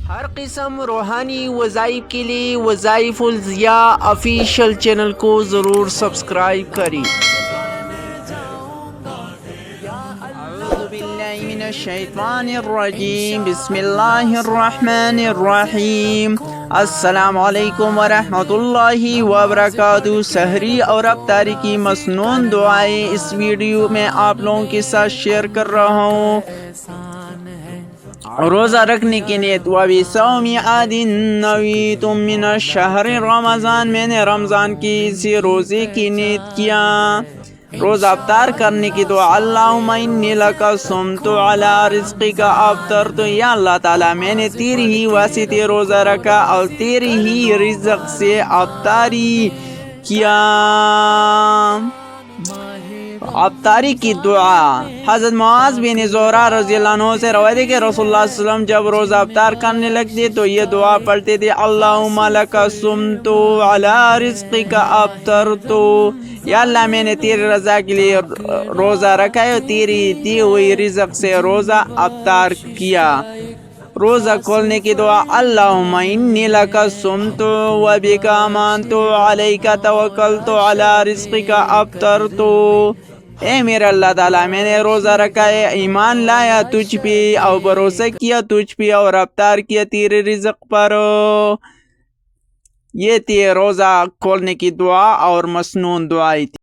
ہر قسم روحانی وظائف کے لیے وظائف الضیاء آفیشیل چینل کو ضرور سبسکرائب کریں۔ اعوذ باللہ من الشیطان الرجیم، بسم اللہ الرحمن الرحیم۔ السلام علیکم ورحمۃ اللہ وبرکاتہ۔ سحری اور افطاری کی مسنون دعائیں اس ویڈیو میں آپ لوگوں کے ساتھ شیئر کر رہا ہوں۔ روزہ رکھنے کی نیت، وَبِصَوْمِ عَادٍ نَوَیْتُ مِنَ الشَّهْرِ رمضان، میں نے رمضان کی اسی روزے کی نیت کیا۔ روزہ افطار کرنے کی دعا، اللہم انی لک صمت علی رزقک افطرت، یا اللہ تعالیٰ میں نے تیری ہی واسطے روزہ رکھا اور تیری ہی رزق سے افطاری کیا۔ افطاری کی دعا، حضرت معاذ بن زہرہ رضی اللہ عنہ سے روایت ہے کہ رسول اللہ صلی اللہ علیہ وسلم جب روزہ افطار کرنے لگتے تو یہ دعا پڑھتے تھے، اللہم لک صمت علی رزقک افطرت، یا اللہ میں نے تیری رضا کے لیے روزہ رکھا ہے اور تیری دی ہوئی رزق سے روزہ افطار کیا۔ روزہ کھولنے کی دعا، اللہم انی لک صمت وبک آمنت علیک توکلت علی رزقک افطرت، اے میرا اللہ تعالیٰ میں نے روزہ رکھا ہے، ایمان لایا تجھ پہ اور بھروسہ کیا تجھ پہ اور افطار کیا تیرے رزق پر۔ یہ تھی روزہ کھولنے کی دعا اور مسنون دعائیں تھی۔